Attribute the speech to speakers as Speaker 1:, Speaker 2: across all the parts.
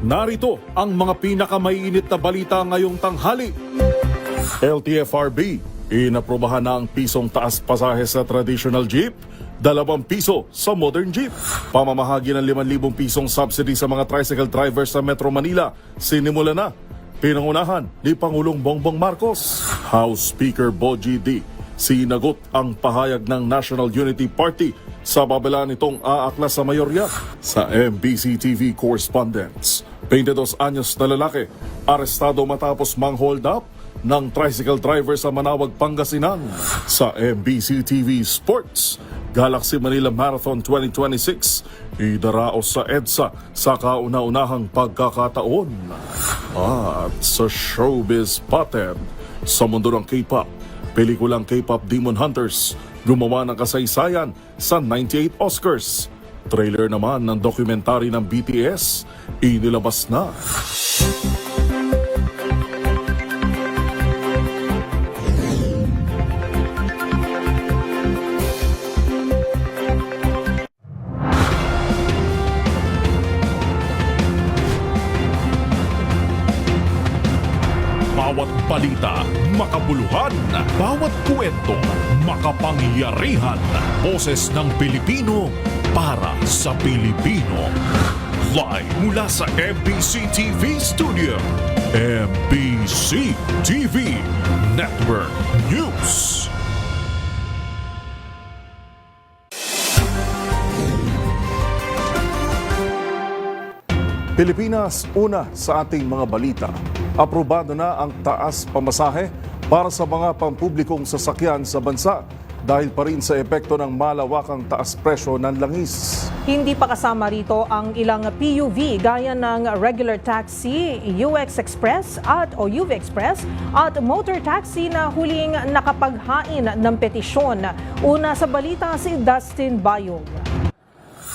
Speaker 1: Narito ang mga pinakamaiinit na balita ngayong tanghali. LTFRB, inaprubahan na ang pisong taas pasahe sa traditional jeep, 2 piso sa modern jeep. Pamamahagi ng 5,000 pisong subsidy sa mga tricycle drivers sa Metro Manila, sinimula na. Pinangunahan ni Pangulong Bongbong Marcos. House Speaker Bogie D. sinagot ang pahayag ng National Unity Party sa babala nitong aaklas sa mayorya. Sa MBC TV correspondents, 22 anyos na lalaki arestado matapos mang-hold up ng tricycle driver sa Manawag, Pangasinan. Sa MBC TV Sports, Galaxy Manila Marathon 2026 idaraos sa EDSA sa kauna-unahang pagkakataon. At sa showbiz pattern, sa mundo ng K-pop, pelikulang K-pop Demon Hunters gumawa ng kasaysayan sa 98 Oscars. Trailer naman ng dokumentary ng BTS inilabas na. Bawat balita, makabuluhan. Bawat kwento, makapangyarihan. Boses ng Pilipino para sa Pilipino. Live mula sa MBC TV Studio. MBC TV Network News. Pilipinas, una sa ating mga balita. Aprobado na ang taas pamasahe para sa mga pampublikong sasakyan sa bansa dahil pa rin sa epekto ng malawakang taas presyo ng langis.
Speaker 2: Hindi pa kasama rito ang ilang PUV gaya ng regular taxi, UX Express o UV Express at motor taxi na huling nakapaghain ng petisyon. Una sa balita si Dustin Bayog.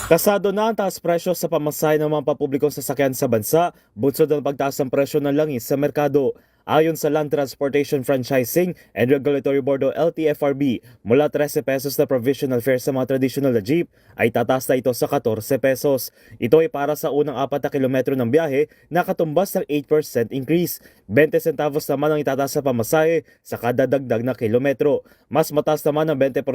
Speaker 3: Kasado na ang taas presyo sa pamasahe ng mga papublikong sasakyan sa bansa, bunsod ng pagtaas ng presyo ng langis sa merkado. Ayon sa Land Transportation Franchising and Regulatory Board o LTFRB, mula 13 pesos na provisional fare sa mga traditional na jeep ay tataas na ito sa 14 pesos. Ito ay para sa unang 4 na kilometro ng biyahe na katumbas ng 8% increase. 20 centavos naman ang itataas sa pamasahe sa kada dagdag na kilometro. Mas mataas naman ng 20%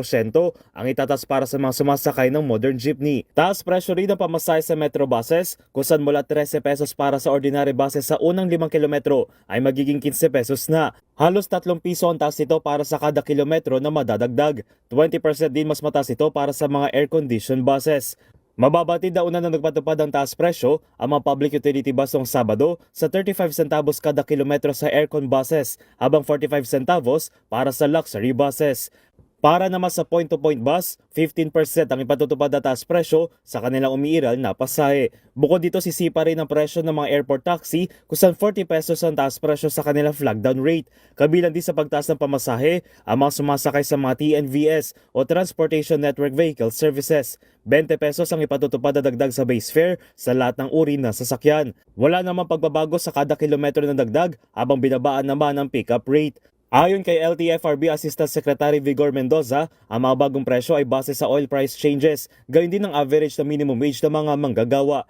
Speaker 3: ang itataas para sa mga sumasakay ng modern jeepney. Taas presyo rin ang pamasahe sa metro buses, kung saan mula 13 pesos para sa ordinary buses sa unang 5 kilometro ay magiging 15 pesos na. Halos 3 piso ang taas nito para sa kada kilometro na madadagdag. 20% din mas mataas ito para sa mga air-conditioned buses. Mababatid na una na nagpatupad ang taas presyo ang mga public utility bus noong Sabado sa 35 centavos kada kilometro sa aircon buses, habang 45 centavos para sa luxury buses. Para naman sa point-to-point bus, 15% ang ipatutupad na taas presyo sa kanilang umiiral na pasahe. Bukod dito, sisipa rin ang presyo ng mga airport taxi kung saan 40 pesos ang taas presyo sa kanilang flag down rate. Kabilang din sa pagtaas ng pamasahe ang mga sumasakay sa mga TNVS o Transportation Network Vehicle Services. 20 pesos ang ipatutupad na dagdag sa base fare sa lahat ng uri ng sasakyan. Wala namang pagbabago sa kada kilometro ng dagdag habang binabaan naman ang pick-up rate. Ayon kay LTFRB Assistant Secretary Vigor Mendoza, ang mga bagong presyo ay base sa oil price changes, gayon din ang average na minimum wage ng mga manggagawa.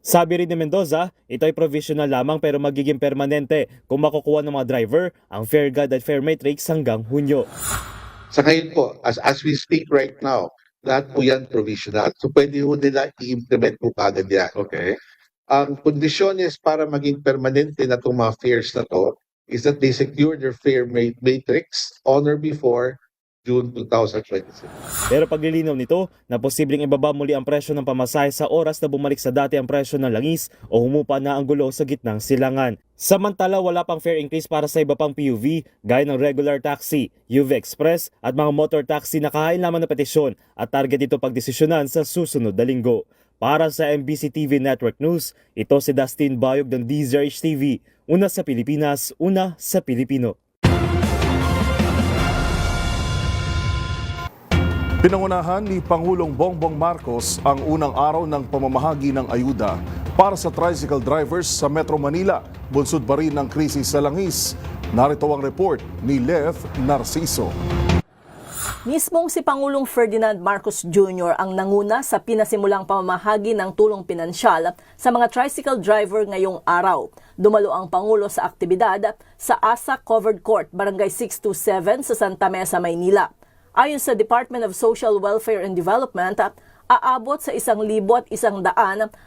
Speaker 3: Sabi rin ni Mendoza, ito ay provisional lamang pero magiging permanente kung makukuha ng mga driver ang Fair Guide at Fair Matrix hanggang Hunyo.
Speaker 4: Sa ngayon po, as we speak right now, lahat po yan provisional. So pwede po nila i-implement po kagad yan. Okay. Ang kondisyones para maging permanente na itong mga fares na to is that they secure their fare matrix on or before June 2026.
Speaker 3: Pero paglilinaw nito na posibleng ibaba muli ang presyo ng pamasahe sa oras na bumalik sa dati ang presyo ng langis o humupa na ang gulo sa gitnang silangan. Samantala, wala pang fare increase para sa iba pang PUV gaya ng regular taxi, UV Express at mga motor taxi na kahain lamang na petisyon at target ito pagdesisyonan sa susunod na linggo. Para sa MBC TV Network News, ito si Dustin Bayog ng DZRH TV. Una sa Pilipinas, una sa Pilipino.
Speaker 1: Pinangunahan ni Pangulong Bongbong Marcos ang unang araw ng pamamahagi ng ayuda para sa tricycle drivers sa Metro Manila. Bunsod pa rin ng krisis sa langis. Narito ang report ni Lev Narciso.
Speaker 5: Mismong si Pangulong Ferdinand Marcos Jr. ang nanguna sa pinasimulang pamamahagi ng tulong pinansyal sa mga tricycle driver ngayong araw. Dumalo ang Pangulo sa aktibidad sa ASA Covered Court, Barangay 627 sa Santa Mesa, Maynila. Ayon sa Department of Social Welfare and Development, aabot sa 1,100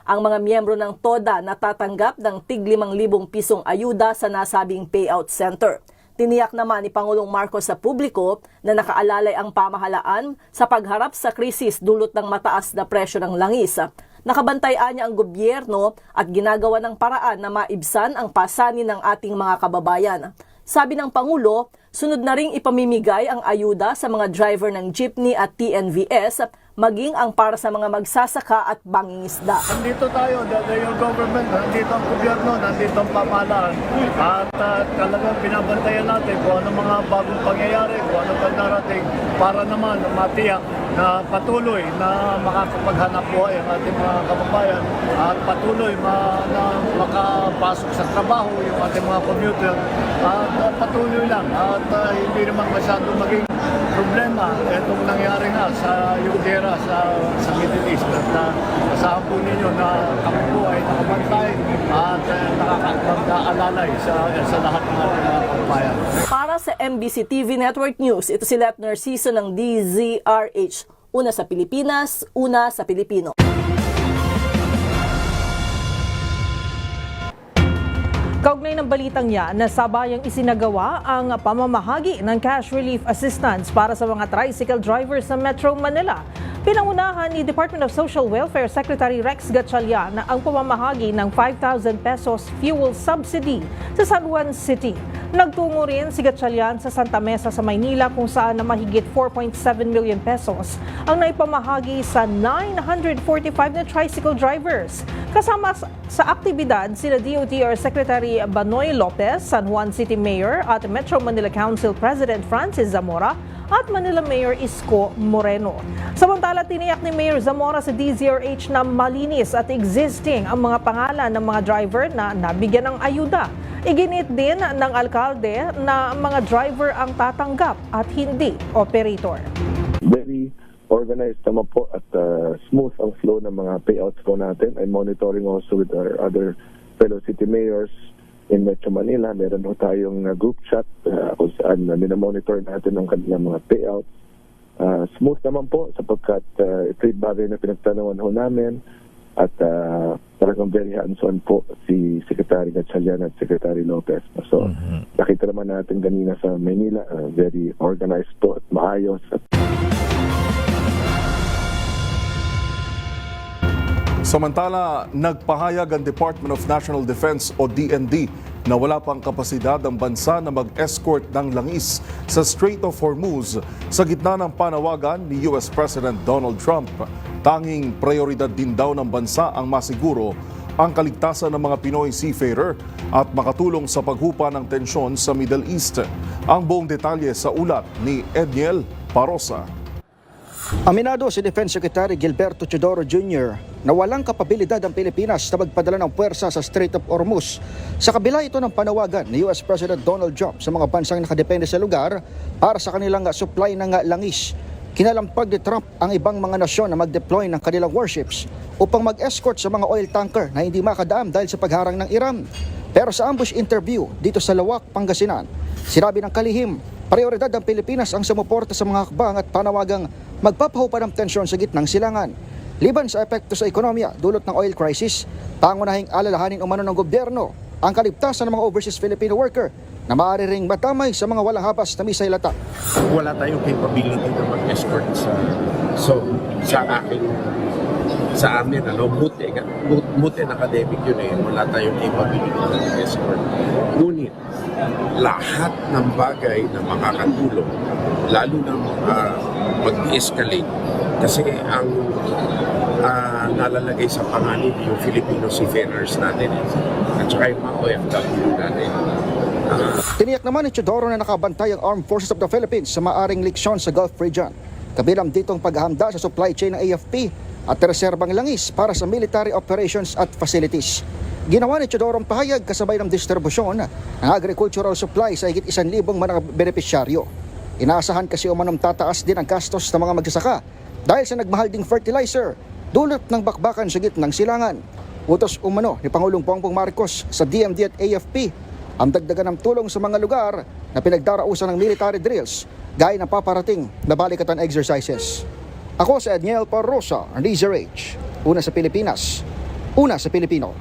Speaker 5: ang mga miyembro ng TODA na tatanggap ng tig 5,000 pisong ayuda sa nasabing payout center. Tiniyak naman ni Pangulong Marcos sa publiko na nakaalalay ang pamahalaan sa pagharap sa krisis dulot ng mataas na presyo ng langis. Nakabantayan niya ang gobyerno at ginagawa ng paraan na maibsan ang pasanin ng ating mga kababayan. Sabi ng Pangulo, sunod na ring ipamimigay ang ayuda sa mga driver ng jeepney at TNVS, maging ang para sa mga magsasaka at mangingisda.
Speaker 6: Nandito tayo, yung government, nandito ang gobyerno, nandito ang pamahalaan. At talagang binabantayan natin kung ano mga bagong pangyayari, kung ano pa narating para naman matiyak na patuloy na makakapaghanap buhay ang ating mga kababayan at patuloy na makapasok sa trabaho yung ating mga commuter at patuloy lang at hindi naman masyadong maging problema itong nangyari nga sa yung gera sa Middle East at asahan po ninyo na kami po ay nakabantay at nakakaalalay sa lahat ng ating mga kababayan.
Speaker 5: Para sa MBC TV Network News, ito si Let Narciso ng DZRH. Una sa Pilipinas, una sa Pilipino.
Speaker 2: Kaugnay ng balitang yan, nasabayang isinagawa ang pamamahagi ng cash relief assistance para sa mga tricycle drivers sa Metro Manila. Pinangunahan ni Department of Social Welfare Secretary Rex Gatchalian ang pamamahagi ng 5,000 pesos fuel subsidy sa San Juan City. Nagtungo rin si Gatchalian sa Santa Mesa sa Maynila kung saan na mahigit 4.7 million pesos ang naipamahagi sa 945 na tricycle drivers. Kasama sa aktibidad sina DOTR Secretary Banoy Lopez, San Juan City Mayor at Metro Manila Council President Francis Zamora at Manila Mayor Isko Moreno. Samantala, tiniyak ni Mayor Zamora sa DZRH na malinis at existing ang mga pangalan ng mga driver na nabigyan ng ayuda. Iginit din ng alkalde na mga driver ang tatanggap at hindi operator.
Speaker 7: Very organized naman po at smooth ang flow ng mga payouts po natin. I'm monitoring also with our other fellow city mayors in Metro Manila. Meron po tayong group chat kung saan minamonitor natin ang kanilang mga payouts. Smooth naman po sapagkat ito'y bagay na pinagtanungan ho namin at talagang very hands-on po si Secretary Gatchalian at Secretary Lopez. So, nakita naman natin kanina sa Manila, very organized po at maayos.
Speaker 1: Samantala, nagpahayag ang Department of National Defense o DND na wala pang kapasidad ang bansa na mag-escort ng langis sa Strait of Hormuz sa gitna ng panawagan ni US President Donald Trump. Tanging prioridad din daw ng bansa ang masiguro ang kaligtasan ng mga Pinoy seafarer at makatulong sa paghupa ng tensyon sa Middle East. Ang buong detalye sa ulat ni Edniel Parosa.
Speaker 8: Aminado si Defense Secretary Gilberto Teodoro Jr. na walang kapabilidad ang Pilipinas na magpadala ng puwersa sa Strait of Hormuz. Sa kabila ito ng panawagan ni US President Donald Trump sa mga bansang nakadepende sa lugar para sa kanilang supply ng langis. Kinalampag ni Trump ang ibang mga nasyon na mag-deploy ng kanilang warships upang mag-escort sa mga oil tanker na hindi makadaam dahil sa pagharang ng Iran. Pero sa ambush interview dito sa Lawak, Pangasinan, sinabi ng kalihim, prioridad ng Pilipinas ang sumuporta sa mga hakbang at panawagang magpapahupa ng tensyon sa gitnang silangan. Liban sa epekto sa ekonomiya dulot ng oil crisis, pangunahing alalahanin umano ng gobyerno ang kaligtasan ng mga overseas Filipino worker na maaari ring matamay sa mga walang habas na missile attack.
Speaker 9: Wala tayong capability na mag-escort sa amin, buti na academic yun wala tayong capability na mag-escort. Ngunit, lahat ng bagay na makakatulong, lalo na mag-escalate, kasi ang nalalagay sa panganib yung Filipino seafarers natin at saka yung mga OFW natin.
Speaker 8: Tiniyak naman ni Teodoro na nakabantay ang Armed Forces of the Philippines sa maaring leksyon sa Gulf region. Kabilang ditong paghahanda sa supply chain ng AFP at reserbang langis para sa military operations at facilities. Ginawa ni Teodoro ang pahayag kasabay ng distribusyon ng agricultural supply sa higit 1,000 mga benepisyaryo. Inaasahan kasi umanom tataas din ang gastos ng mga magsasaka dahil sa nagmahal ding fertilizer, dulot ng bakbakan sa gitnang silangan. Utos umano ni Pangulong Bongbong Marcos sa DMD at AFP ang dagdagan ng tulong sa mga lugar na pinagdarausan ng military drills gaya ng paparating na balikatan exercises. Ako si Edniel Parrosa, DZRH. Una sa Pilipinas, una sa Pilipino.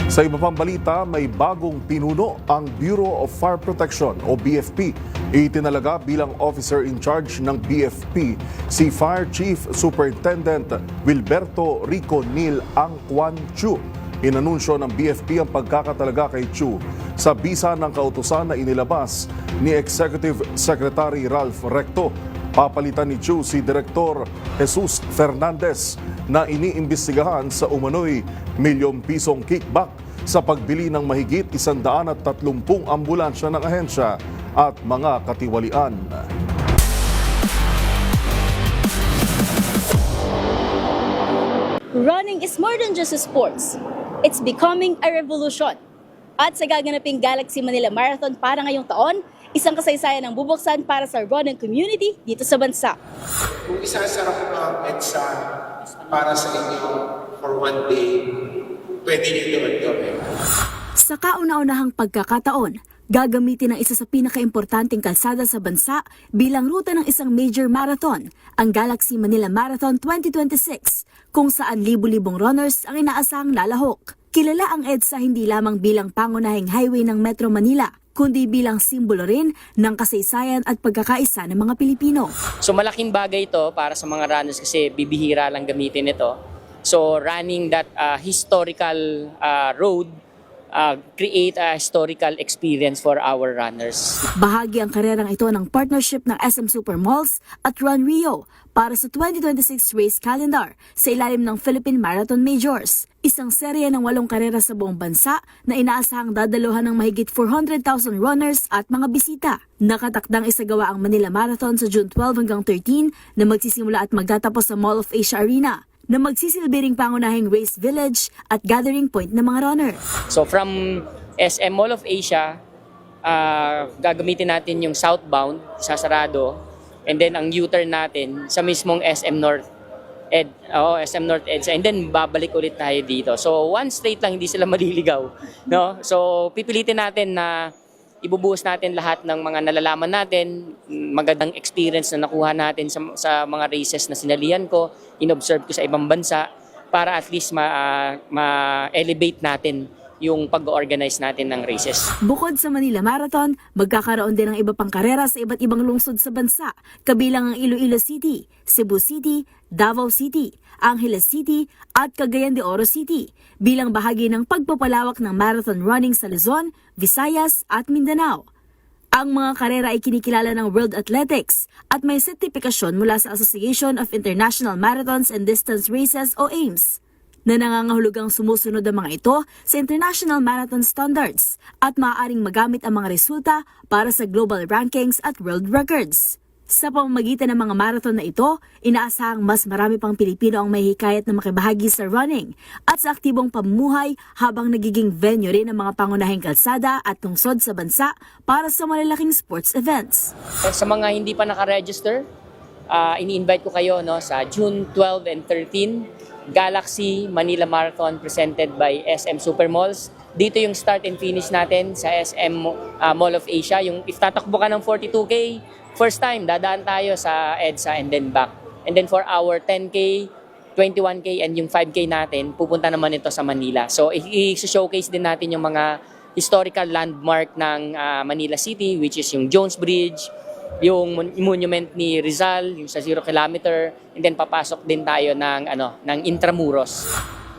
Speaker 1: Sa iba pang balita, may bagong pinuno ang Bureau of Fire Protection o BFP. Itinalaga bilang officer in charge ng BFP si Fire Chief Superintendent Wilberto Rico Neil Angquan Chu. Inanunsyo ng BFP ang pagkakatalaga kay Chu sa bisa ng kautusan na inilabas ni Executive Secretary Ralph Recto. Papalitan ni Chu si Direktor Jesus Fernandez na iniimbestigahan sa umano'y milyong-pisong kickback sa pagbili ng mahigit 130 ambulansya ng ahensya at mga katiwalian.
Speaker 10: Running is more than just a sports. It's becoming a revolution. At sa gaganaping Galaxy Manila Marathon para ngayong taon, isang kasaysayan ang bubuksan para sa running community dito sa bansa.
Speaker 9: Kung isasara ko ang EDSA para sa inyo for one day, pwede niyo gawin.
Speaker 10: Sa kauna-unahang pagkakataon, gagamitin ng isa sa pinakaimportanteng kalsada sa bansa bilang ruta ng isang major marathon, ang Galaxy Manila Marathon 2026, kung saan libu-libong runners ang inaasahang lalahok. Kilala ang EDSA hindi lamang bilang pangunahing highway ng Metro Manila, kundi bilang simbolo rin ng kasaysayan at pagkakaisa ng mga Pilipino.
Speaker 11: So malaking bagay ito para sa mga runners kasi bibihira lang gamitin ito. So running that historical road create a historical experience for our runners.
Speaker 10: Bahagi ang karerang ito ng partnership ng SM Supermalls at Run Rio para sa 2026 race calendar sa ilalim ng Philippine Marathon Majors. Isang serye ng 8 karera sa buong bansa na inaasahang dadaluhan ng mahigit 400,000 runners at mga bisita. Nakatakdang isagawa ang Manila Marathon sa June 12 hanggang 13 na magsisimula at magtatapos sa Mall of Asia Arena, na magsisilbi ring pangunahing race village at gathering point ng mga runner.
Speaker 11: So from SM Mall of Asia, gagamitin natin yung southbound, sasarado, and then ang U-turn natin sa mismong SM North EDSA, and then babalik ulit tayo dito. So one straight lang, hindi sila maliligaw, no? So pipilitin natin na ibubuhos natin lahat ng mga nalalaman natin, magandang experience na nakuha natin sa mga races na sinalihan ko, inobserve ko sa ibang bansa, para at least ma-elevate natin yung pag-organize natin ng races.
Speaker 10: Bukod sa Manila Marathon, magkakaroon din ng iba pang karera sa iba't ibang lungsod sa bansa, kabilang ang Iloilo City, Cebu City, Davao City, Angeles City at Cagayan de Oro City, bilang bahagi ng pagpapalawak ng marathon running sa Luzon, Visayas at Mindanao. Ang mga karera ay kinikilala ng World Athletics at may sertipikasyon mula sa Association of International Marathons and Distance Races o AIMS, na nangangahulugang sumusunod ang mga ito sa international marathon standards at maaaring magamit ang mga resulta para sa global rankings at world records. Sa pamamagitan ng mga marathon na ito, inaasahang mas marami pang Pilipino ang mahihikayat na makibahagi sa running at sa aktibong pamumuhay habang nagiging venue rin ng mga pangunahing kalsada at tungsod sa bansa para sa malalaking sports events.
Speaker 11: Sa mga hindi pa nakaregister, ini-invite ko kayo sa June 12 and 13, Galaxy Manila Marathon presented by SM Supermalls. Dito yung start and finish natin sa SM Mall of Asia. Yung if tatakbo ka ng 42K, first time, dadaan tayo sa EDSA and then back. And then for our 10K, 21K and yung 5K natin, pupunta naman ito sa Manila. So i-showcase din natin yung mga historical landmark ng Manila City, which is yung Jones Bridge, yung monument ni Rizal, yung sa 0 kilometer, and then papasok din tayo ng Intramuros.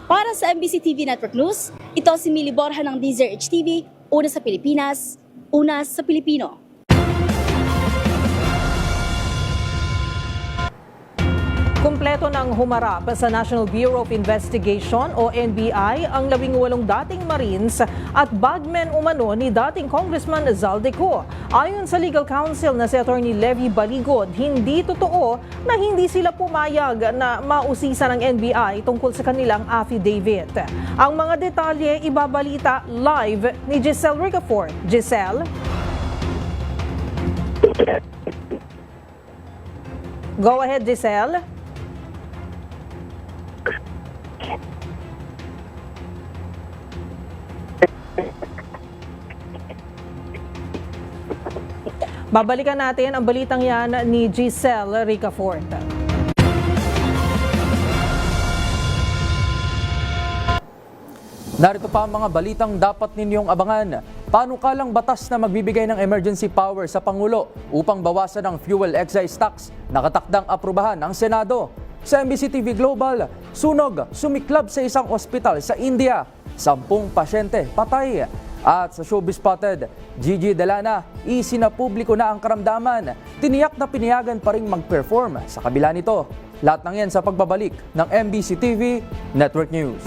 Speaker 10: Para sa MBC TV Network News, ito si Millie Borja ng DZRH TV, una sa Pilipinas, una sa Pilipino.
Speaker 2: Kumpleto ng humarap sa National Bureau of Investigation o NBI ang 18 dating Marines at bagmen umano ni dating Congressman Zaldico. Ayon sa legal counsel na si Attorney Levy Baligod, hindi totoo na hindi sila pumayag na mausisa ng NBI tungkol sa kanilang affidavit. Ang mga detalye ibabalita live ni Giselle Ricafort. Giselle? Go ahead, Giselle. Babalikan natin ang balitang yan ni Giselle Ricafort.
Speaker 12: Narito pa ang mga balitang dapat ninyong abangan. Panukalang batas na magbibigay ng emergency power sa Pangulo upang bawasan ang fuel excise tax, nakatakdang aprubahan ng Senado. Sa MBC TV Global, sunog, sumiklab sa isang ospital sa India. 10 pasyente patay. At sa Showbiz Spotted, Gigi Delana, isinapubliko na ang karamdaman. Tiniyak na pinayagan pa rin mag-perform sa kabila nito. Lahat ng yan sa pagbabalik ng MBC TV Network News.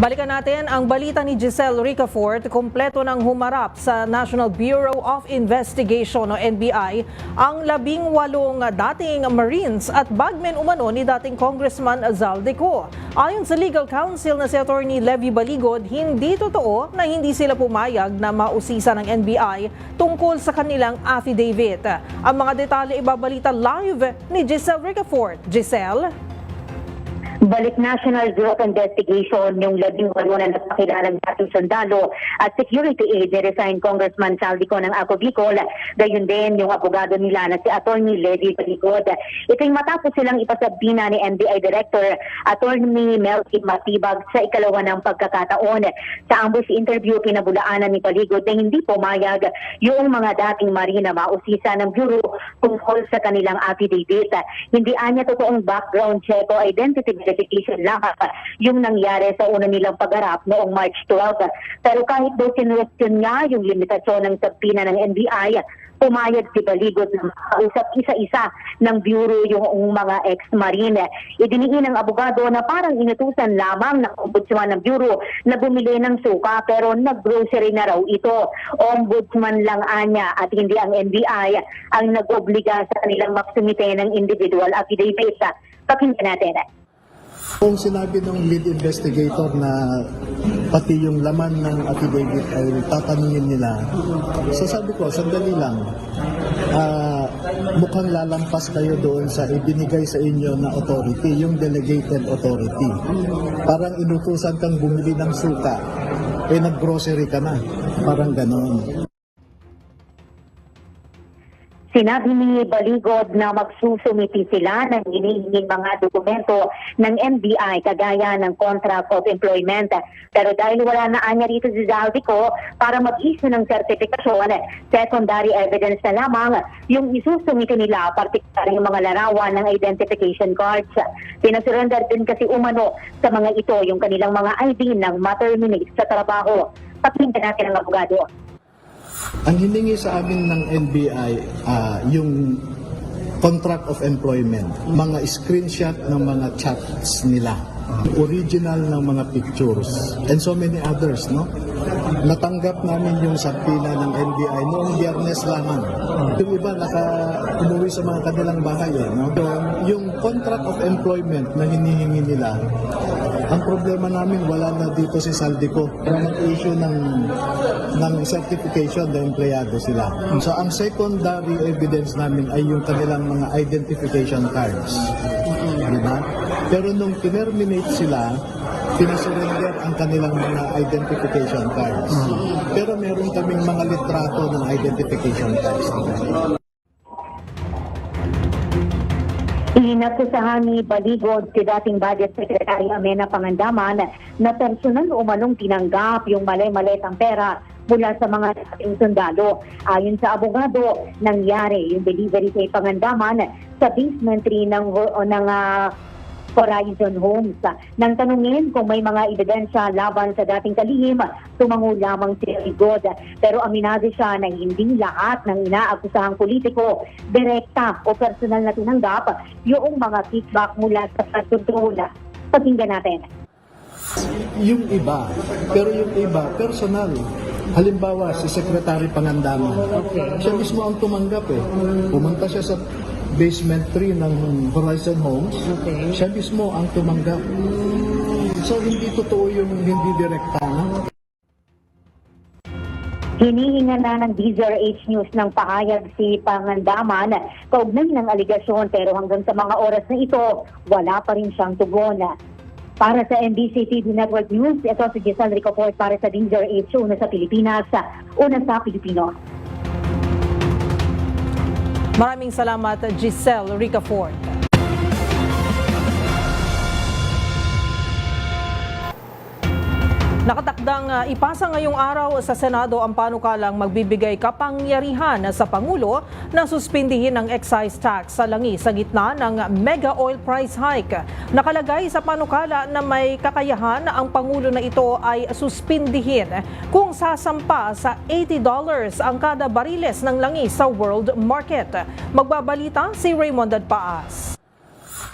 Speaker 2: Balikan natin ang balita ni Giselle Ricafort. Kumpleto ng humarap sa National Bureau of Investigation o NBI ang 18 dating Marines at bagmen umano ni dating Congressman Zaldico. Ayon sa legal counsel na si Attorney Levy Baligod, hindi totoo na hindi sila pumayag na mausisa ng NBI tungkol sa kanilang affidavit. Ang mga detalye ibabalita live ni Giselle Ricafort. Giselle?
Speaker 13: Balik National Bureau of Investigation yung 18 na napakilalang dating sundalo at security aide ni resigned Congressman Zaldico ng Ako Bicol. Gayon din yung abogado nila na si Attorney Levy Baligod. Ito'y matapos silang ipasabina ni NBI Director Attorney Melky Matibag sa ikalawa ng pagkakataon. Sa ambush interview, pinabulaanan ni Baligod na hindi pumayag yung mga dating marina mausisa ng Bureau tungkol sa kanilang affidavit. Hindi anya totoong background check o identity verification lang yung nangyari sa una nilang pagharap noong March 12. Pero kahit daw sinwestiyon nga yung limitasyon ng sabina ng NBI, pumayag si Baligod na makausap isa-isa ng Bureau yung mga ex-marine. Idiniin ng abogado na parang inutusan lamang ng ombudsman ng Bureau na bumili ng suka pero nag-grocery na raw ito. Ombudsman lang anya at hindi ang NBI ang nag-obliga sa kanilang magsumite ng individual affidavit. Pakinggan natin.
Speaker 14: Kung sinabi ng lead investigator na pati yung laman ng affidavit ay tatanungin nila, so sabi ko, sandali lang, mukhang lalampas kayo doon sa ibinigay sa inyo na authority, yung delegated authority. Parang inutusan kang bumili ng suka, nag-grocery ka na, parang ganon.
Speaker 13: Sinabi ni Baligod na magsusumiti sila ng hinihinging mga dokumento ng NBI kagaya ng Contract of Employment. Pero dahil wala na anya rito si Zaldico para mag-issue ng sertifikasyon, secondary evidence na lamang yung isusumiti nila, partikular yung mga larawan ng identification cards. Pinasurrender din kasi umano sa mga ito yung kanilang mga ID ng ma-terminate sa trabaho. Pakinggan natin ang abogado.
Speaker 14: Ang hiningi sa amin ng NBI, yung contract of employment, mga screenshot ng mga chats nila, original ng mga pictures, and so many others, no? Natanggap namin yung sabina ng NBI noong Biyernes lamang. Yung iba umuwi sa mga kanilang bahay, no? So, yung contract of employment na hinihingi nila, ang problema namin wala na dito si Zaldico para mag-issue ng certification na empleyado sila. So ang secondary evidence namin ay yung kanilang mga identification cards. Diba? Pero nung terminate sila, pinasurrender ang kanilang mga identification cards. Pero meron kaming mga litrato ng identification cards.
Speaker 13: Inakusahan ni Baligod si dating Budget Secretary Amena Pangandaman na personal umanong tinanggap yung malay-maletang pera mula sa mga dating sundalo. Ayon sa abogado, nangyari yung delivery kay Pangandaman sa basement 3 ng Horizon Homes. Nang tanungin kung may mga ebidensya laban sa dating kalihim, tumango lamang si Rigod. Pero aminado siya na hindi lahat ng inaakusahang politiko direkta o personal na tinanggap yung mga kickback mula sa flood control. Pakinggan natin.
Speaker 14: Yung iba, pero yung iba, personal. Halimbawa, si Secretary Pangandaman. Siya mismo ang tumanggap eh. Pumunta siya sa basement 3 ng Horizon Homes. Siya mismo ang tumanggap. So, hindi totoo yung hindi direkta. No?
Speaker 13: Hinihinga na ng DZRH News ng pahayag si Pangandaman kaugnay ng aligasyon, pero hanggang sa mga oras na ito, wala pa rin siyang tugon. Para sa NBC TV Network News, ito si Giselle Ricoport para sa DZRH, una sa Pilipinas, una sa Pilipino.
Speaker 2: Maraming salamat, Giselle Ricafort. Nakatakdang ipasa ngayong araw sa Senado ang panukalang magbibigay kapangyarihan sa Pangulo na suspindihin ang excise tax sa langis sa gitna ng mega oil price hike. Nakalagay sa panukala na may kakayahan ang Pangulo na ito ay suspindihin kung sasampa sa $80 ang kada bariles ng langis sa world market. Magbabalita si Raymond Dadpaas.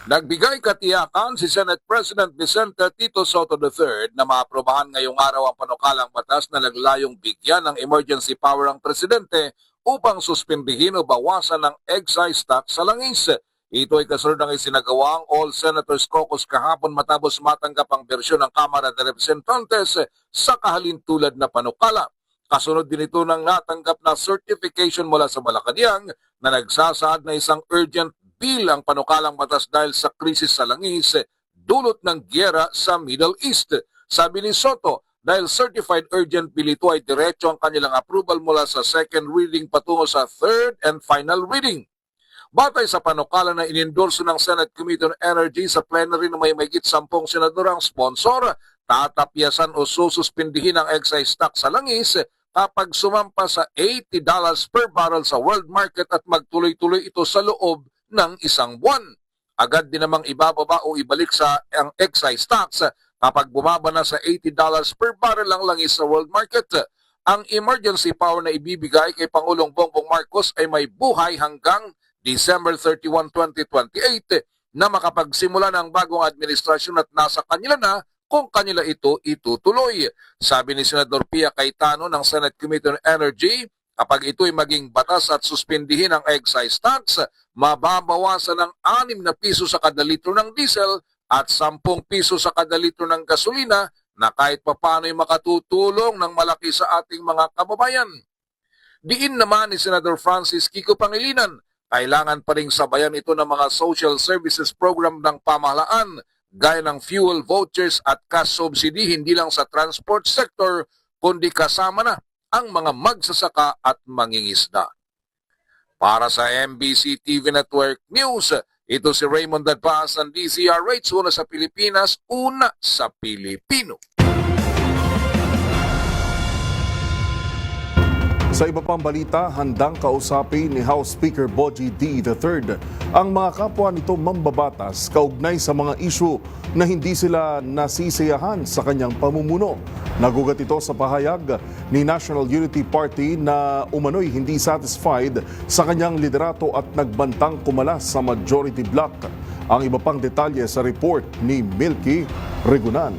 Speaker 15: Nagbigay katiyakan si Senate President Vicente Tito Soto III na maaprobahan ngayong araw ang panukalang batas na naglayong bigyan ng emergency power ang presidente upang suspindihin o bawasan ng excise tax sa langis. Ito ay kasunod ng isinagawang All Senators Caucus kahapon matapos matanggap ang bersyon ng Kamara de Representantes sa kahalintulad na panukala. Kasunod din ito ng natanggap na certification mula sa Malacanang na nagsasaad na isang urgent bill ang panukalang batas dahil sa krisis sa langis dulot ng gyera sa Middle East. Sabi ni Soto, dahil certified urgent bill ito ay diretso ang kanilang approval mula sa second reading patungo sa third and final reading. Batay sa panukala na inendorso ng Senate Committee on Energy sa plenary na may mahigit 10 senador ang sponsor, tatapyasan o sususpindihin ang excise tax sa langis kapag sumampa sa $80 per barrel sa world market at magtuloy-tuloy ito sa loob ng isang buwan. Agad din namang ibababa o ibalik sa ang excise tax kapag bumaba na sa $80 per barrel ang langis sa world market. Ang emergency power na ibibigay kay Pangulong Bongbong Marcos ay may buhay hanggang December 31, 2028 na makapagsimula ng bagong administrasyon at nasa kanila na kung kanila ito itutuloy. Sabi ni Senador Pia Cayetano ng Senate Committee on Energy, kapag ito'y maging batas at suspindihin ang excise tax, mababawasan ng 6 na piso sa kada litro ng diesel at 10 piso sa kada litro ng gasolina na kahit papano'y makatutulong ng malaki sa ating mga kababayan. Diin naman ni Senator Francis Kiko Pangilinan, kailangan pa ring sabayan ito ng mga social services program ng pamahalaan gaya ng fuel vouchers at cash subsidy hindi lang sa transport sector kundi kasama na ang mga magsasaka at mangingisda. Para sa MBC TV Network News, ito si Raymond Dadpaas ng DZRH, una sa Pilipinas, una sa Pilipino.
Speaker 1: Sa iba pang balita, handang kausapin ni House Speaker Bogie D. III ang mga kapwa nito mambabatas kaugnay sa mga isyu na hindi sila nasisiyahan sa kanyang pamumuno. Nagugat ito sa pahayag ni National Unity Party na umano'y hindi satisfied sa kanyang liderato at nagbantang kumalas sa majority bloc. Ang iba pang detalye sa report ni Milky Regunan.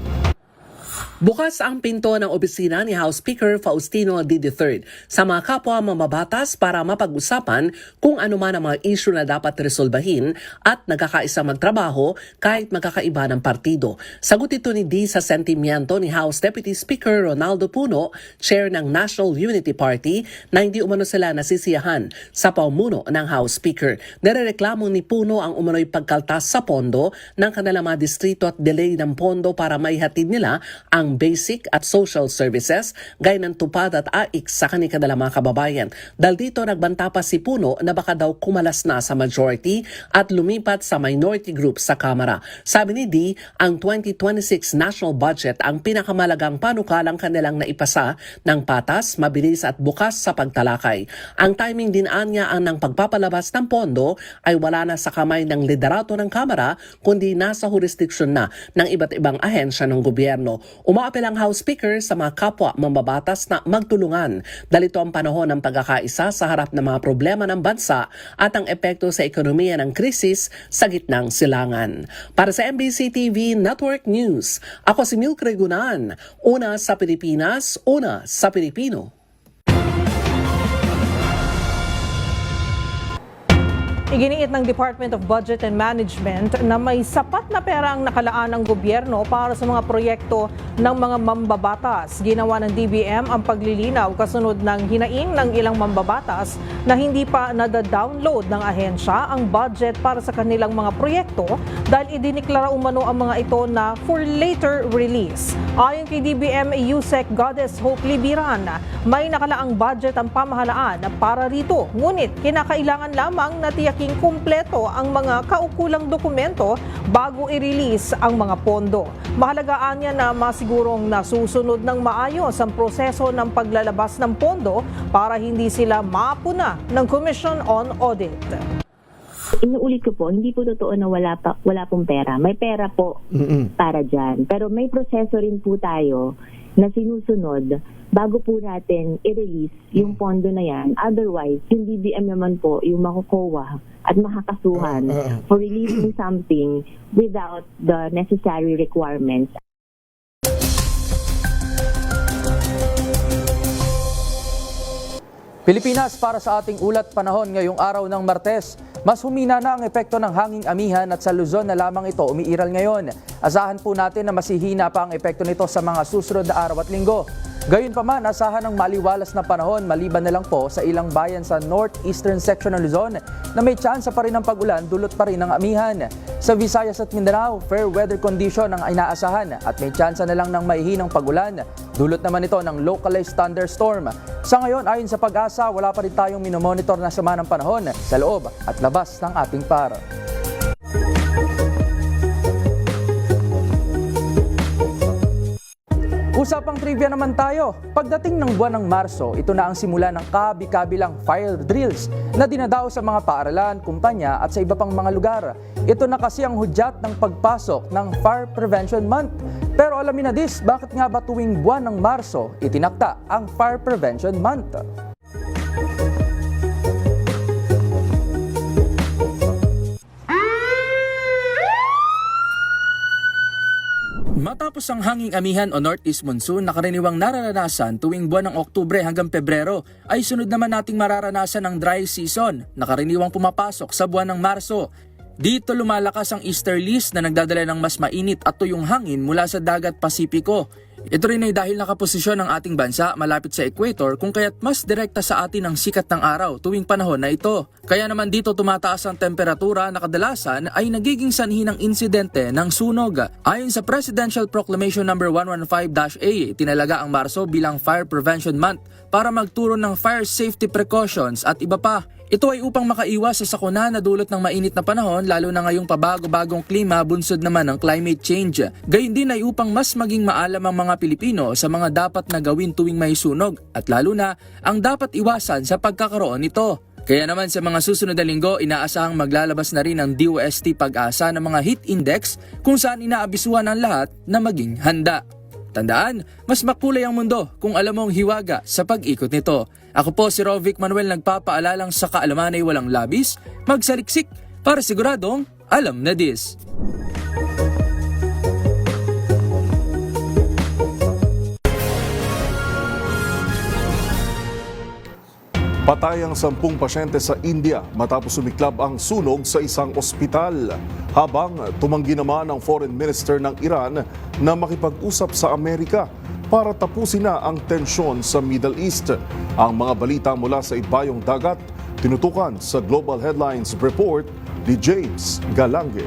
Speaker 16: Bukas ang pinto ng opisina ni House Speaker Faustino D. III sa mga kapwa mamabatas para mapag-usapan kung ano man ang mga issue na dapat resolbahin at nagkakaisa magtrabaho kahit magkakaiba ng partido. Sagot ito ni D sa sentimiento ni House Deputy Speaker Ronaldo Puno, chair ng National Unity Party, na hindi umano sila nasisiyahan sa pamuno ng House Speaker. Nirereklamo ni Puno ang umano'y pagkaltas sa pondo ng kanilang mga distrito at delay ng pondo para maihatid nila ang ng basic at social services gaya ng tupad at AIC sa kanikadala mga kababayan. Dahil dito nagbanta pa si Puno na baka daw kumalas na sa majority at lumipat sa minority group sa Kamara. Sabi ni D, ang 2026 national budget ang pinakamalagang panukalang kanilang naipasa ng patas, mabilis at bukas sa pagtalakay. Ang timing din anya ang ng pagpapalabas ng pondo ay wala na sa kamay ng liderato ng Kamara kundi nasa jurisdiksyon na ng iba't ibang ahensya ng gobyerno. Umaapel ang House Speaker sa mga kapwa mambabatas na magtulungan dahil ito ang panahon ng pagkakaisa sa harap ng mga problema ng bansa at ang epekto sa ekonomiya ng krisis sa gitnang silangan. Para sa MBC TV Network News, ako si Milk Regunan. Una sa Pilipinas, una sa Pilipino.
Speaker 2: Iginiit ng Department of Budget and Management na may sapat na pera ang nakalaan ng gobyerno para sa mga proyekto ng mga mambabatas. Ginawa ng DBM ang paglilinaw kasunod ng hinaing ng ilang mambabatas na hindi pa nada-download ng ahensya ang budget para sa kanilang mga proyekto dahil idiniklara umano ang mga ito na for later release. Ayon kay DBM USEC Goddess Hope Libiran, may nakalaang budget ang pamahalaan para rito. Ngunit kinakailangan lamang na tiyaking kumpleto ang mga kaukulang dokumento bago i-release ang mga pondo. Mahalagaan niya na masigurong nasusunod ng maayos ang proseso ng paglalabas ng pondo para hindi sila mapuna ng Commission on Audit.
Speaker 17: Inuulit ko po, hindi po totoo na wala pong pera. May pera po para dyan. Pero may proseso rin po tayo na sinusunod bago po natin i-release yung pondo na yan. Otherwise, yung DBM naman po yung makukuha at makakasuhan for releasing something without the necessary requirements.
Speaker 12: Pilipinas, para sa ating ulat panahon ngayong araw ng Martes, mas humina na ang epekto ng hanging amihan at sa Luzon na lamang ito umiiral ngayon. Asahan po natin na masihina pa ang epekto nito sa mga susunod na araw at linggo. Gayunpaman, asahan ng maliwalas na panahon maliban na lang po sa ilang bayan sa northeastern section ng Luzon na may tsansa pa rin ng pag-ulan dulot pa rin ng amihan. Sa Visayas at Mindanao, fair weather condition ang inaasahan at may tsansa na lang ng maihinang pag-ulan. Dulot naman ito ng localized thunderstorm. Sa ngayon, ayon sa Pag-asa, wala pa rin tayong minomonitor na sama ng panahon sa loob at labas ng ating par. Usapang trivia naman tayo. Pagdating ng buwan ng Marso, ito na ang simula ng kabi-kabilang fire drills na dinadaos sa mga paaralan, kumpanya at sa iba pang mga lugar. Ito na kasi ang hudyat ng pagpasok ng Fire Prevention Month. Pero alamin na this, bakit nga ba tuwing buwan ng Marso itinakda ang Fire Prevention Month? Matapos ang hanging amihan o northeast monsoon na karaniwang nararanasan tuwing buwan ng Oktubre hanggang Pebrero, ay sunod naman nating mararanasan ang dry season na karaniwang pumapasok sa buwan ng Marso. Dito lumalakas ang easterlies na nagdadala ng mas mainit at tuyong hangin mula sa dagat Pasipiko. Ito rin ay dahil nakaposisyon ang ating bansa malapit sa equator kung kaya't mas direkta sa atin ang sikat ng araw tuwing panahon na ito. Kaya naman dito tumataas ang temperatura na kadalasan ay nagiging sanhi ng insidente ng sunog. Ayon sa Presidential Proclamation No. 115-A, tinalaga ang Marso bilang Fire Prevention Month para magturo ng fire safety precautions at iba pa. Ito ay upang makaiwas sa sakuna na dulot ng mainit na panahon lalo na ngayong pabago-bagong klima bunsod naman ng climate change. Gayun din ay upang mas maging maalam ang mga Pilipino sa mga dapat na gawin tuwing may sunog at lalo na ang dapat iwasan sa pagkakaroon nito. Kaya naman sa mga susunod na linggo, inaasahang maglalabas na rin ang DOST Pag-asa ng mga heat index kung saan inaabisuhan ang lahat na maging handa. Tandaan, mas makulay ang mundo kung alam mong hiwaga sa pag-ikot nito. Ako po si Rovic Manuel nagpapaalalang sa kaalaman ay walang labis, magsaliksik para siguradong alam na this.
Speaker 1: Patay ang 10 pasyente sa India matapos sumiklab ang sunog sa isang ospital. Habang tumanggi naman ang foreign minister ng Iran na makipag-usap sa Amerika para tapusin na ang tensyon sa Middle East. Ang mga balita mula sa ibayong dagat, tinutukan sa Global Headlines Report ni James Galange.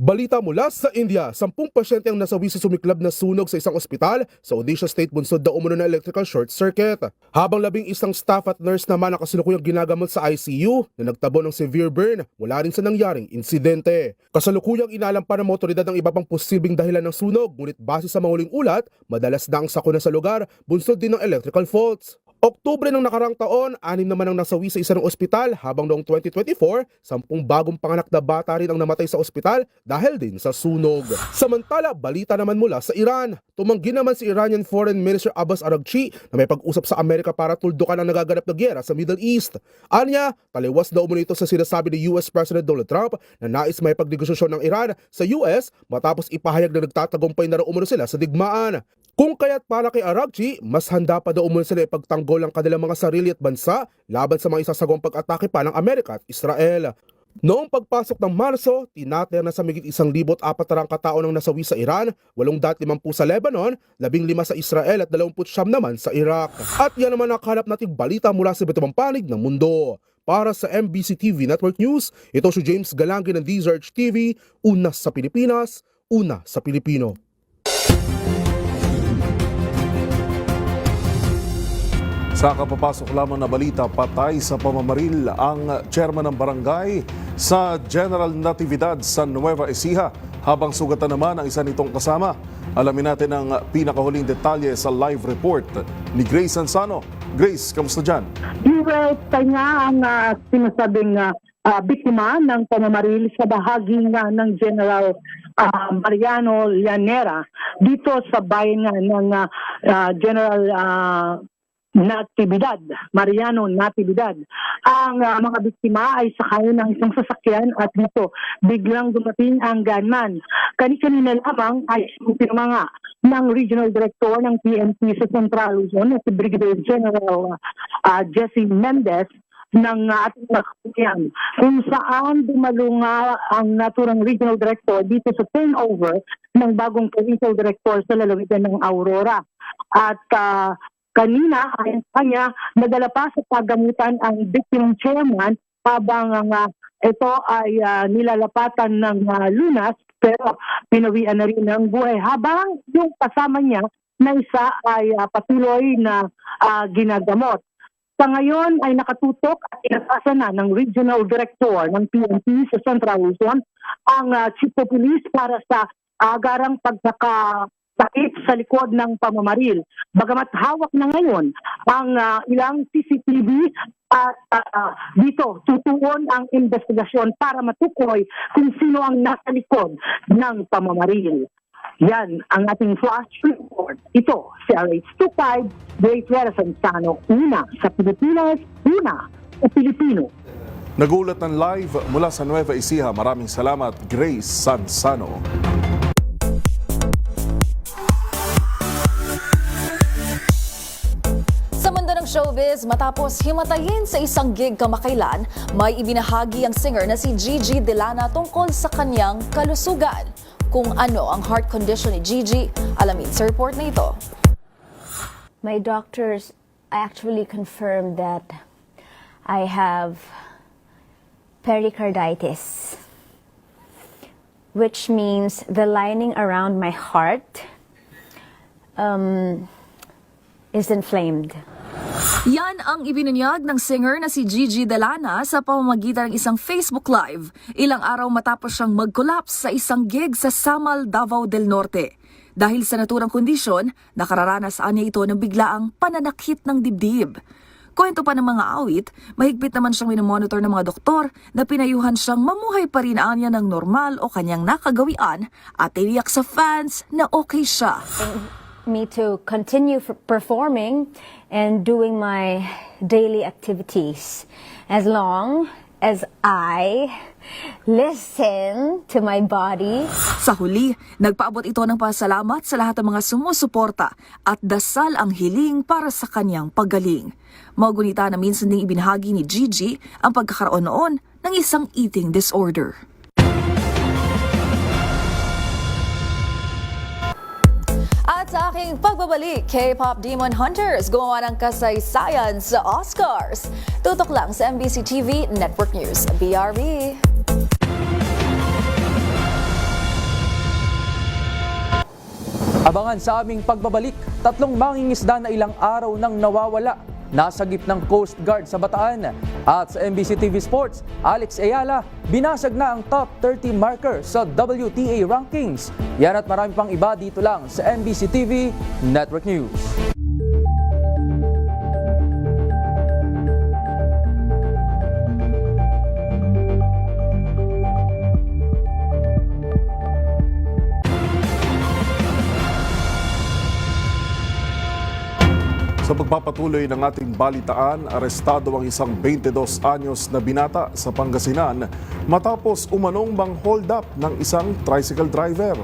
Speaker 18: Balita mula sa India, 10 pasyente ang nasawi sa sumiklab na sunog sa isang ospital sa Odisha State bunsod na umano na electrical short circuit. Habang 11 staff at nurse naman ang kasalukuyang ginagamot sa ICU na nagtabo ng severe burn mula rin sa nangyaring insidente. Kasalukuyang inalam pa ng otoridad ang iba pang posibleng dahilan ng sunog, ngunit base sa mahuling ulat, madalas na ang sakuna sa lugar bunsod din ng electrical faults. Oktubre ng nakarang taon, 6 naman ang nasawi sa isa ng ospital habang noong 2024, 10 bagong panganak na bata rin ang namatay sa ospital dahil din sa sunog. Samantala, balita naman mula sa Iran. Tumanggi naman si Iranian Foreign Minister Abbas Araghchi na may pag-usap sa Amerika para tuldukan ang nagaganap na gyera sa Middle East. Anya, taliwas daw umano ito sa sinasabi ni US President Donald Trump na nais may pagnegosasyon ng Iran sa US matapos ipahayag na nagtatagumpay na raw umano sila sa digmaan. Kung kaya't para kay Araghchi, mas handa pa daw umano sila ipagtanggol ang kanilang mga sarili at bansa laban sa mga isasagawang pag-atake pa ng Amerika at Israel. Noong pagpasok ng Marso, tinataya na sa migit 1,400 katao ng nasawi sa Iran, 850 sa Lebanon, 15 sa Israel at 29 naman sa Iraq. At yan naman nakalap nating balita mula sa iba't ibang panig ng mundo. Para sa MBC TV Network News, ito si James Galangin ng DZRH TV, una sa Pilipinas, una sa Pilipino.
Speaker 1: Sa kapapasok lamang na balita, patay sa pamamaril ang chairman ng barangay sa General Natividad sa Nueva Ecija, habang sugatan naman ang isa nitong kasama. Alamin natin ang pinakahuling detalye sa live report ni Grace Sansano. Grace, kamusta dyan?
Speaker 19: Kanya ang sinasabing biktima ng pamamaril sa bahagi ng General Mariano Llanera dito sa bayan ng General Natividad, Mariano Natividad. Ang mga biktima ay sakay ng isang sasakyan at dito biglang dumating ang gunman. Kanina lamang ay pinamanga ng Regional Director ng PNP sa Central Luzon na si Brigadier General Jesse Mendez ng ating nakapulian, kung saan dumalunga ang naturang Regional Director dito sa turnover ng bagong Provincial Director sa lalawigan ng Aurora. At kanina, ayon sa kanya, nadala pa sa paggamutan ang victim chairman habang ito ay nilalapatan ng lunas, pero pinawian na rin ng buhay habang yung kasama niya na isa ay patuloy na ginagamot. Sa ngayon ay nakatutok at inatasan na ng Regional Director ng PNP sa Central Luzon ang Chief of Police para sa agarang pagkakasakit sa likod ng pamamaril. Bagamat hawak na ngayon ang ilang CCTV at dito tutuon ang investigasyon para matukoy kung sino ang nasa likod ng pamamaril. Yan ang ating flash report. Ito si RH25, Grace Sansano, una sa Pilipinas, una sa Pilipino.
Speaker 1: Nagulat ng live mula sa Nueva Ecija. Maraming salamat, Grace Sansano.
Speaker 20: Sa mundo ng showbiz, matapos himatayin sa isang gig kamakailan, may ibinahagi ang singer na si Gigi Delana tungkol sa kanyang kalusugan. Kung ano ang heart condition ni Gigi, alamin sa report na ito.
Speaker 21: My doctors actually confirmed that I have pericarditis, which means the lining around my heart is inflamed.
Speaker 20: Yan ang ibinunyag ng singer na si Gigi Delana sa pamamagitan ng isang Facebook Live, ilang araw matapos siyang mag-collapse sa isang gig sa Samal, Davao del Norte. Dahil sa naturang kondisyon, nakararanas niya ito ng biglaang pananakit ng dibdib. Kwento pa ng mga awit, mahigpit naman siyang minomonitor ng mga doktor na pinayuhan siyang mamuhay pa rin niya ng normal o kanyang nakagawian at tiniyak sa fans na okay siya.
Speaker 21: Me to continue performing and doing my daily activities as long as I listen to my body.
Speaker 20: Sa huli, nagpaabot ito ng pasalamat sa lahat ng mga sumusuporta at dasal ang hiling para sa kanyang paggaling. Magunita na minsan ding ibinahagi ni Gigi ang pagkakaroon noon ng isang eating disorder. At sa aking pagbabalik, K-pop Demon Hunters gumawa ng kasaysayan sa Oscars. Tutok lang sa MBC TV Network News. BRB!
Speaker 12: Abangan sa aming pagbabalik, 3 mangingisda na ilang araw nang nawawala. Nasagip ng Coast Guard sa Bataan. At sa MBC TV Sports, Alex Ayala, binasag na ang top 30 marker sa WTA rankings. Yan at marami pang iba dito lang sa MBC TV Network News.
Speaker 1: Sa pagpapatuloy ng ating balitaan, arestado ang isang 22 anyos na binata sa Pangasinan matapos umanong hold up ng isang tricycle driver.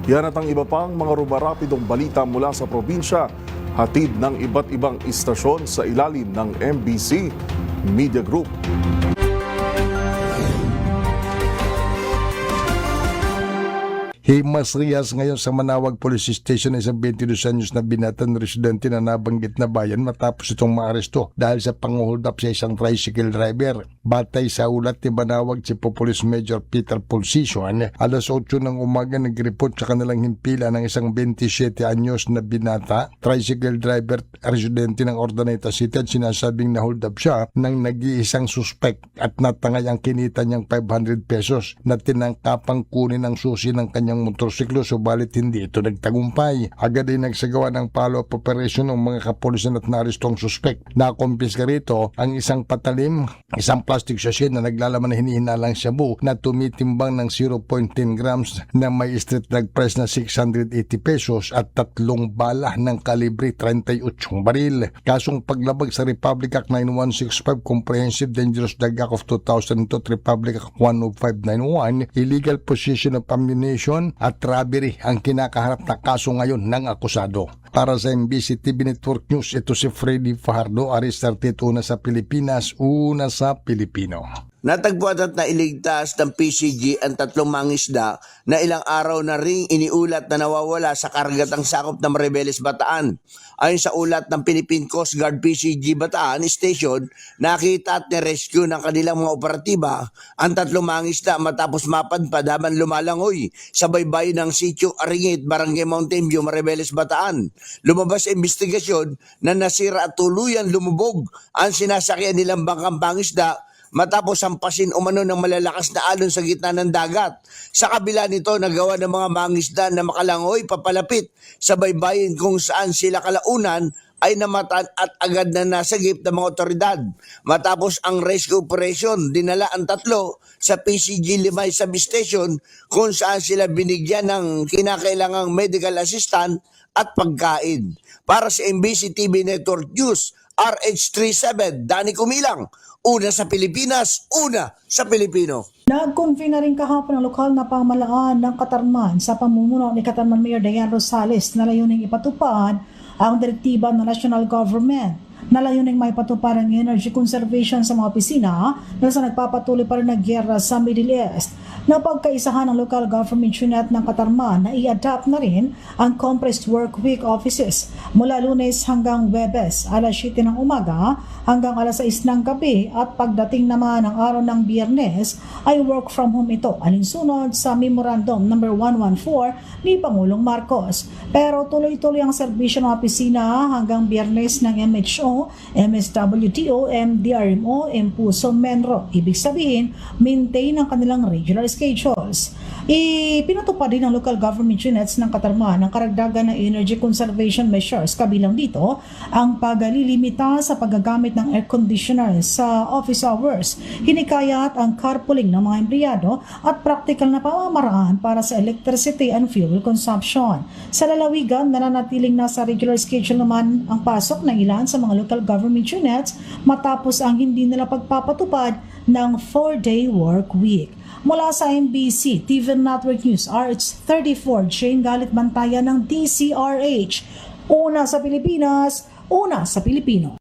Speaker 1: Yan at ang iba pang mga rumarapidong balita mula sa probinsya, hatid ng iba't ibang istasyon sa ilalim ng MBC Media Group.
Speaker 4: Himas Rias ngayon sa Manawag Police Station ay isang 22 anyos na binatang residente na nabanggit na bayan matapos itong maaresto dahil sa pang-hold up sa isang tricycle driver. Batay sa ulat ni Manawag Chief of Police Major Peter Pulsison, alas 8 ng umaga nag-report sa kanilang himpila ng isang 27 anyos na binata, tricycle driver residente ng Ordaneta City at sinasabing na-hold up siya ng nag-iisang suspect at natangay ang kinita niyang 500 pesos na tinangkapang kunin ang susi ng kanyang motorsiklo, subalit hindi ito nagtagumpay. Agad ay nagsagawa ng follow-up operation ng mga kapulisan at naresto ang suspect. Nakumpiska rito ang isang patalim, isang plastic sachet na naglalaman na hinihinalang shabu na tumitimbang ng 0.10 grams na may street drug price na 680 pesos at 3 bala ng kalibre 38 baril. Kasong paglabag sa Republic Act 9165, Comprehensive Dangerous Drug Act of 2002, Republic Act 10591, illegal possession of ammunition at robbery ang kinakaharap na kaso ngayon ng akusado. Para sa MBC TV Network News, ito si Freddy Fajardo, Aristartet, una sa Pilipinas, una sa Pilipino.
Speaker 22: Natagpuan at nailigtas ng PCG ang 3 mangisda na ilang araw na ring iniulat na nawawala sa karagatang sakop ng Maribeles, Bataan. Ayon sa ulat ng Philippine Coast Guard PCG Bataan Station, nakita at nirescue ng kanilang mga operatiba ang 3 mangisda matapos mapadpad habang lumalangoy sa baybayin ng Sitio Aringit, Barangay Mountain View, Maribeles, Bataan. Lumabas sa investigasyon na nasira at tuluyan lumubog ang sinasakyan nilang bangkang pangisda matapos hampasin umano ng malalakas na alon sa gitna ng dagat. Sa kabila nito, nagawa ng mga mangisda na makalangoy papalapit sa baybayin kung saan sila kalaunan ay namatan at agad na nasagip ng mga otoridad. Matapos ang rescue operation, dinala ang 3 sa PCG Limay Substation kung saan sila binigyan ng kinakailangang medical assistant at pagkain. Para sa MBC TV Network News, RH37, Danny Kumilang, una sa Pilipinas, una sa Pilipino.
Speaker 23: Nag-convene na rin kahapon ang lokal na pamahalaan ng Katarman sa pamumuno ni Katarman Mayor Diane Rosales na layuning ipatupad ang direktiba ng national government na layuning may patupad ang energy conservation sa mga opisina na sa nagpapatuloy pa rin na gyera sa Middle East. Napagkaisahan ng local government unit ng Katarman na i-adapt na rin ang compressed work week offices mula Lunes hanggang Webes, alas 7 ng umaga hanggang alas 6 ng gabi at pagdating naman ng araw ng Biyernes ay work from home ito, alinsunod sa Memorandum No. 114 ni Pangulong Marcos. Pero tuloy-tuloy ang serbisyo ng opisina hanggang Biyernes ng MHO, MSWDO, MDRMO, Empuso, Menro. Ibig sabihin, maintain ang kanilang regular schedules. Ipinatupad din ng local government units ng Katarman ang karagdagan ng energy conservation measures. Kabilang dito ang paglilimita sa paggagamit ng air conditioner sa office hours, hinikayat ang carpooling ng mga empleyado at practical na pamamaraan para sa electricity and fuel consumption. Sa lalawigan, nananatiling nasa regular schedule naman ang pasok ng ilan sa mga local government units matapos ang hindi nila pagpapatupad ng 4-day work week. Mula sa MBC TV Network News, RH34, Jane Galit Bantayan ng DCRH. Una sa Pilipinas, una sa Pilipino.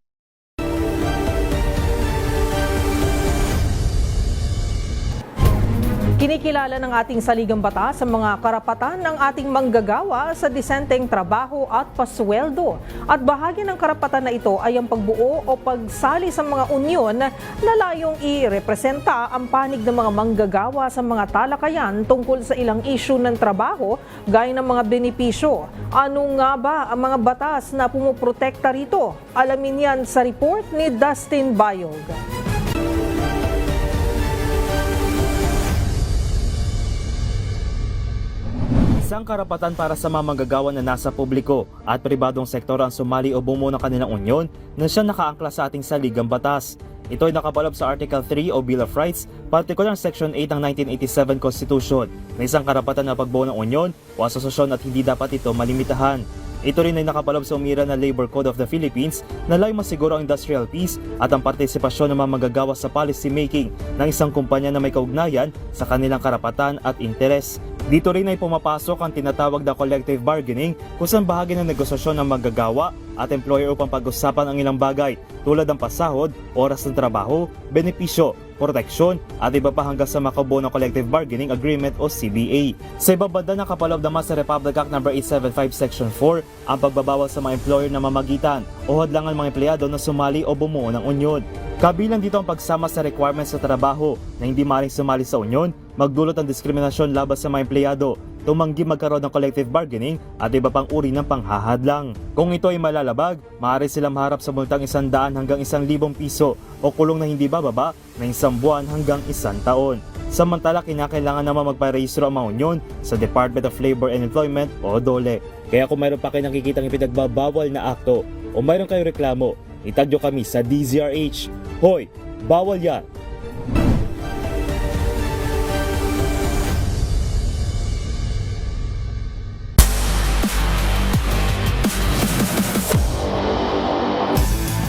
Speaker 2: Kinikilala ng ating saligang batas sa mga karapatan ng ating manggagawa sa disenteng trabaho at pasweldo. At bahagi ng karapatan na ito ay ang pagbuo o pagsali sa mga unyon na layong i-representa ang panig ng mga manggagawa sa mga talakayan tungkol sa ilang issue ng trabaho gaya ng mga benepisyo. Ano nga ba ang mga batas na pumuprotekta rito? Alamin yan sa report ni Dustin Bayog.
Speaker 3: Isang karapatan para sa mga manggagawa na nasa publiko at pribadong sektor ang sumali o bumuo ng kanilang unyon na siya nakaangkla sa ating saligang batas. Ito ay nakapaloob sa Article 3 o Bill of Rights, partikular Section 8 ng 1987 Constitution na isang karapatan na pagbuo ng unyon o asosasyon at hindi dapat ito malimitahan. Ito rin ay nakapaloob sa umira na Labor Code of the Philippines na layong masiguro ang industrial peace at ang partisipasyon ng mga manggagawa sa policy making ng isang kumpanya na may kaugnayan sa kanilang karapatan at interes. Dito rin ay pumapasok ang tinatawag na collective bargaining kung saan bahagi ng negosasyon ng manggagawa at employer upang pag-usapan ang ilang bagay tulad ng pasahod, oras ng trabaho, benepisyo, proteksyon at iba pa hanggang sa makabuo ng collective bargaining agreement o CBA. Sa ibabanda nakapaloob naman sa Republic Act No. 875 Section 4 ang pagbabawal sa mga employer na mamagitan o hadlangan mga empleyado na sumali o bumuo ng unyon. Kabilang dito ang pagsama sa requirements sa trabaho na hindi maaaring sumali sa unyon, magdulot ng diskriminasyon laban sa mga empleyado, tumanggi magkaroon ng collective bargaining at iba pang uri ng panghahadlang. Kung ito ay malalabag, maaari silang maharap sa multang 100 hanggang 1,000 piso o kulong na hindi bababa na 1 buwan hanggang 1 taon. Samantala, kinakailangan naman magparehistro ang mga unyon sa Department of Labor and Employment o DOLE. Kaya kung mayroon pa kayo nakikitang ipinagbabawal na akto o mayroon kayong reklamo, itagyo kami sa DZRH. Hoy, bawal yan!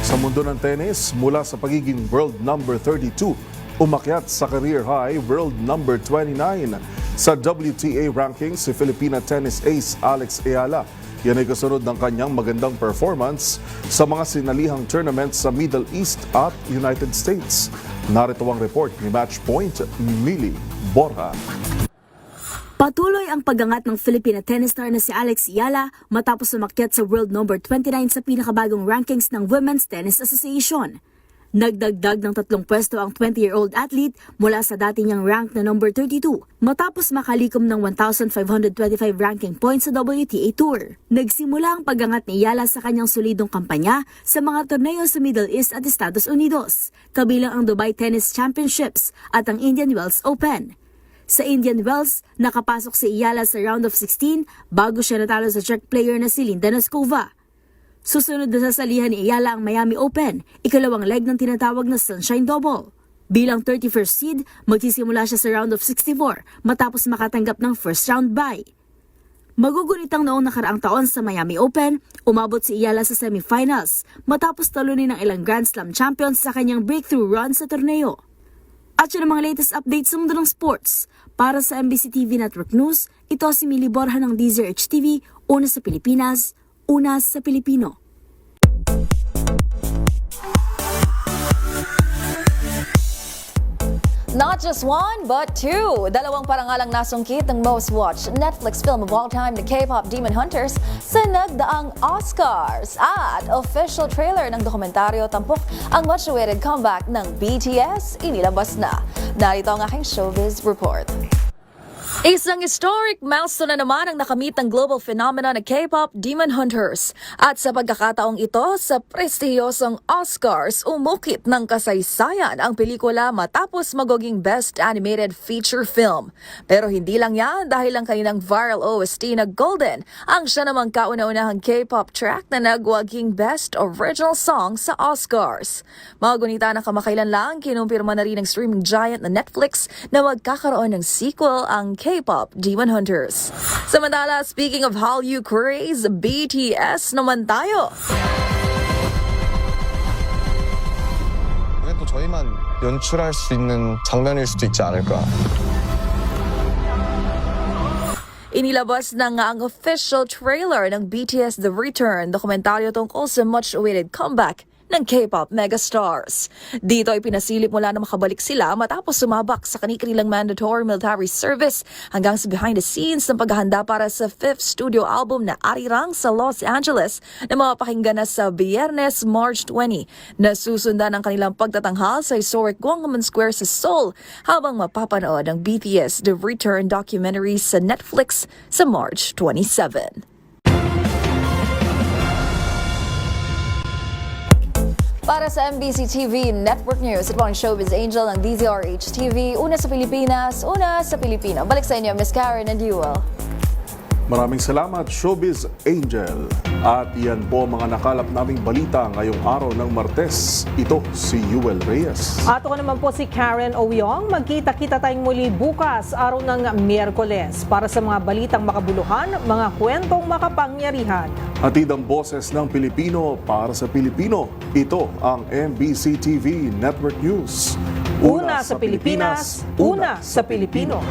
Speaker 1: Sa mundo ng tennis, mula sa pagiging world number 32, umakyat sa career high world number 29. Sa WTA rankings, si Filipina tennis ace Alex Eala. Yan ay kasunod ng kanyang magandang performance sa mga sinalihang tournaments sa Middle East at United States. Narito ang report ni Matchpoint, Mili Borja.
Speaker 10: Patuloy ang pagangat ng Filipina tennis star na si Alex Eala matapos umakyat sa world number 29 sa pinakabagong rankings ng Women's Tennis Association. Nagdagdag ng 3 pwesto ang 20-year-old athlete mula sa dati niyang rank na number 32 matapos makalikom ng 1,525 ranking points sa WTA Tour. Nagsimula ang pagangat ni Eala sa kanyang solidong kampanya sa mga torneo sa Middle East at Estados Unidos, kabilang ang Dubai Tennis Championships at ang Indian Wells Open. Sa Indian Wells, nakapasok si Eala sa round of 16 bago siya natalo sa Czech player na si Linda Noskova. Susunod na sasalihan ni Eala ang Miami Open, ikalawang leg ng tinatawag na Sunshine Double. Bilang 31st seed, magsisimula siya sa round of 64 matapos makatanggap ng first round bye. Magugunitang noong nakaraang taon sa Miami Open, umabot si Eala sa semifinals matapos talunin ng ilang Grand Slam champions sa kanyang breakthrough run sa torneo. At yun ang mga latest updates sa mundo ng sports. Para sa MBC TV Network News, ito si Mili Borja ng DZRH TV, una sa Pilipinas, una sa Pilipino.
Speaker 20: Not just one, but two. Dalawang parangalang nasungkit ng most watched Netflix film of all time na K-pop Demon Hunters sa nagdaang Oscars. At official trailer ng dokumentaryo tampok ang much-awaited comeback ng BTS inilabas na. Narito ang aking showbiz report. Isang historic milestone na naman ang nakamit ng global phenomenon na K-pop Demon Hunters. At sa pagkakataong ito, sa prestihiyosong Oscars, umukit ng kasaysayan ang pelikula matapos magoging Best Animated Feature Film. Pero hindi lang yan dahil ang kanilang viral OST na Golden ang siya namang kauna-unahang K-pop track na nagwaging Best Original Song sa Oscars. Mga gunita na kamakailan lang, kinumpirma na rin ng streaming giant na Netflix na magkakaroon ng sequel ang K-pop Demon Hunters. Samantala, speaking of Hallyu craze, BTS naman tayo.
Speaker 5: 그래도 저희만 연출할 수 있는 장면일 수도 있지 않을까.
Speaker 20: Inilabas na nga ang official trailer ng BTS The Return, dokumentaryo tungkol sa much-awaited comeback ng K-pop megastars. Dito ay pinasilip mula na makabalik sila matapos sumabak sa kanilang mandatory military service hanggang sa behind the scenes ng paghahanda para sa 5th studio album na Arirang sa Los Angeles na mapapakinggan na sa Biyernes, March 20. Nasusundan ang kanilang pagtatanghal sa historic Gwanghwamun Square sa Seoul habang mapapanood ang BTS The Return documentary sa Netflix sa March 27.
Speaker 6: Para sa MBC TV Network News, ito ang Showbiz Angel ng DZRH TV. Una sa Pilipinas, una sa Pilipino. Balik sa inyo, Miss Karen and Yuel.
Speaker 1: Maraming salamat, Showbiz Angel. At yan po ang mga nakalap naming balita ngayong araw ng Martes. Ito si Yuel Reyes.
Speaker 2: At ako naman po si Karen Ouyong. Magkita-kita tayong muli bukas, araw ng Miyerkules, para sa mga balitang makabuluhan, mga kwentong makapangyarihan.
Speaker 1: Hatid ang boses ng Pilipino para sa Pilipino. Ito ang MBC TV Network News.
Speaker 2: Una sa Pilipinas, una sa Pilipino.